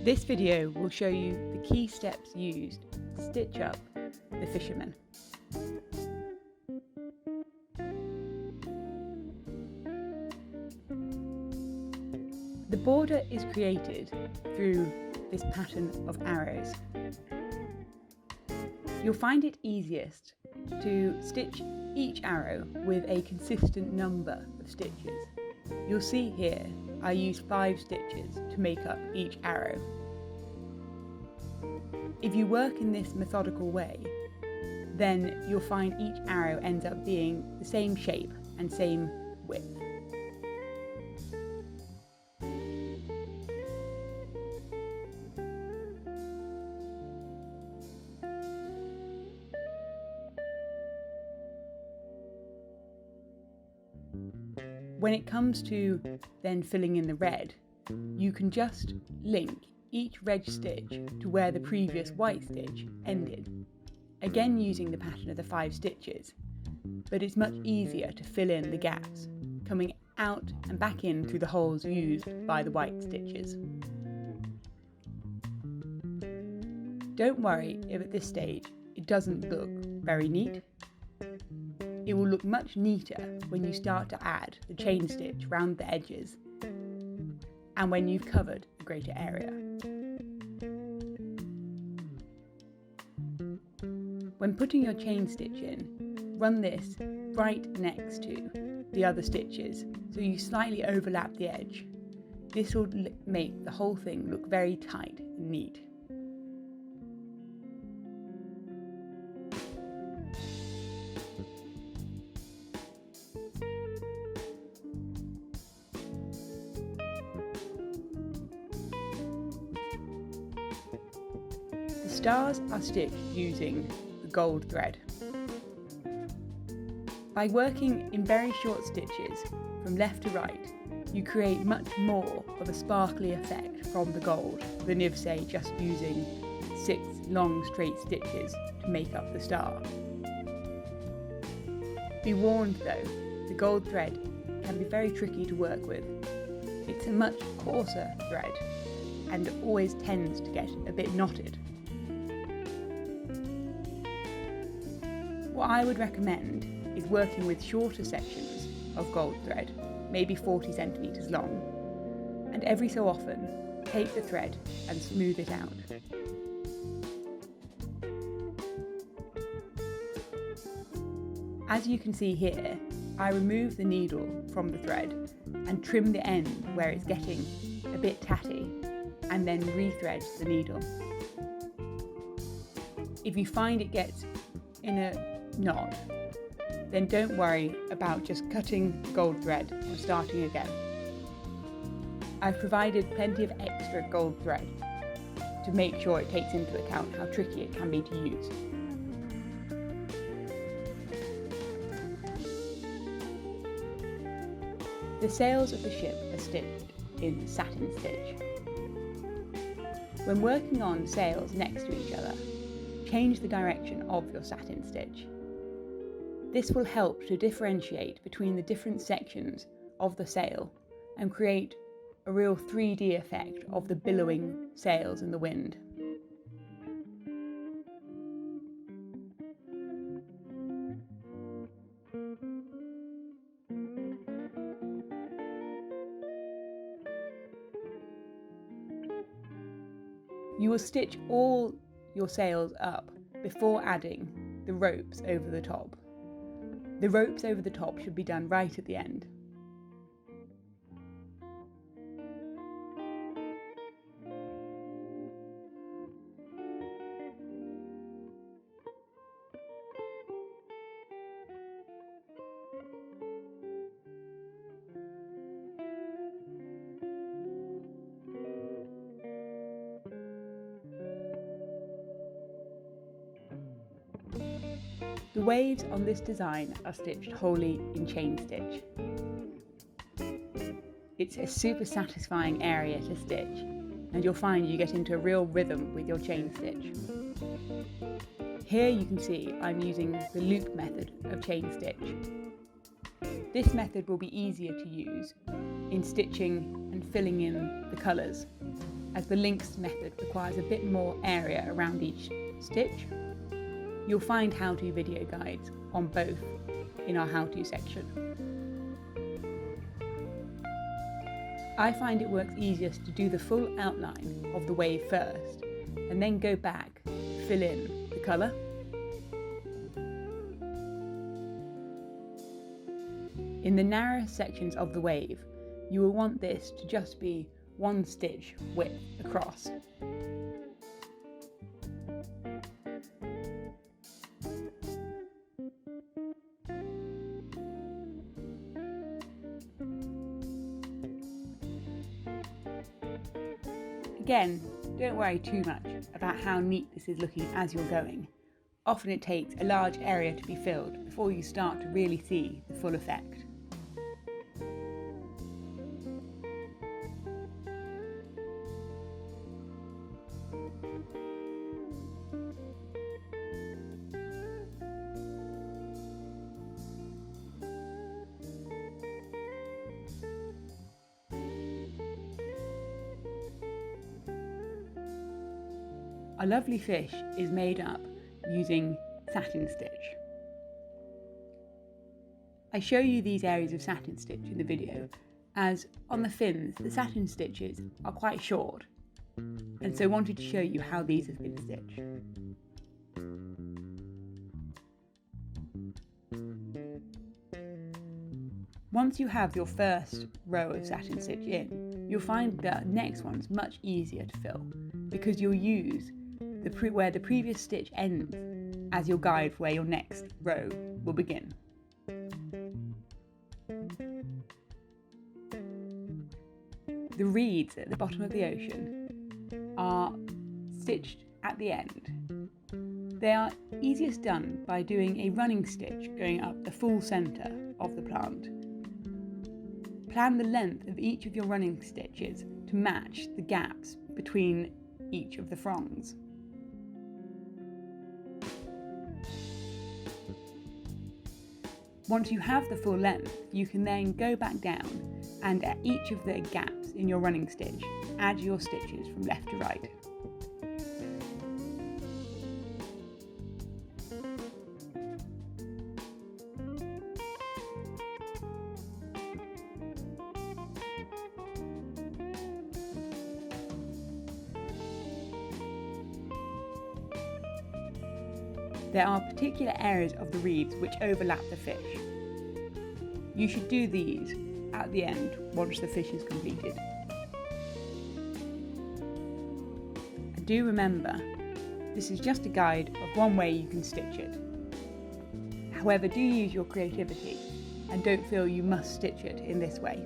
This video will show you the key steps used to stitch up the Fisherman. The border is created through this pattern of arrows. You'll find it easiest to stitch each arrow with a consistent number of stitches. You'll see here I use 5 stitches to make up each arrow. If you work in this methodical way, then you'll find each arrow ends up being the same shape and same width. When it comes to then filling in the red, you can just link each red stitch to where the previous white stitch ended, again using the pattern of the 5 stitches, but it's much easier to fill in the gaps, coming out and back in through the holes used by the white stitches. Don't worry if at this stage it doesn't look very neat. It will look much neater when you start to add the chain stitch round the edges and when you've covered a greater area. When putting your chain stitch in, run this right next to the other stitches so you slightly overlap the edge. This will make the whole thing look very tight and neat. The stars are stitched using the gold thread. By working in very short stitches from left to right, you create much more of a sparkly effect from the gold than if, say, just using 6 long straight stitches to make up the star. Be warned though, the gold thread can be very tricky to work with. It's a much coarser thread and always tends to get a bit knotted. What I would recommend is working with shorter sections of gold thread, maybe 40 centimetres long, and every so often take the thread and smooth it out. As you can see here, I remove the needle from the thread and trim the end where it's getting a bit tatty, and then rethread the needle. If you find it gets in a knot, then don't worry about just cutting gold thread and starting again. I've provided plenty of extra gold thread to make sure it takes into account how tricky it can be to use. The sails of the ship are stitched in satin stitch. When working on sails next to each other, change the direction of your satin stitch. This will help to differentiate between the different sections of the sail and create a real 3D effect of the billowing sails in the wind. You will stitch all your sails up before adding the ropes over the top. The ropes over the top should be done right at the end. The waves on this design are stitched wholly in chain stitch. It's a super satisfying area to stitch, and you'll find you get into a real rhythm with your chain stitch. Here you can see I'm using the loop method of chain stitch. This method will be easier to use in stitching and filling in the colours. as the links method requires a bit more area around each stitch. You'll find how-to video guides on both in our how-to section. I find it works easiest to do the full outline of the wave first and then go back, fill in the colour. In the narrow sections of the wave, you will want this to just be 1 stitch width across. Again, don't worry too much about how neat this is looking as you're going. Often it takes a large area to be filled before you start to really see the full effect. Our lovely fish is made up using satin stitch. I show you these areas of satin stitch in the video as on the fins the satin stitches are quite short, and so wanted to show you how these have been stitched. Once you have your first row of satin stitch in, you'll find the next one's much easier to fill because you'll use where the previous stitch ends as your guide for where your next row will begin. The reeds at the bottom of the ocean are stitched at the end. They are easiest done by doing a running stitch going up the full centre of the plant. Plan the length of each of your running stitches to match the gaps between each of the fronds. Once you have the full length, you can then go back down and at each of the gaps in your running stitch, add your stitches from left to right. There are particular areas of the reeds which overlap the fish. You should do these at the end once the fish is completed. And do remember, this is just a guide of one way you can stitch it. However, do use your creativity and don't feel you must stitch it in this way.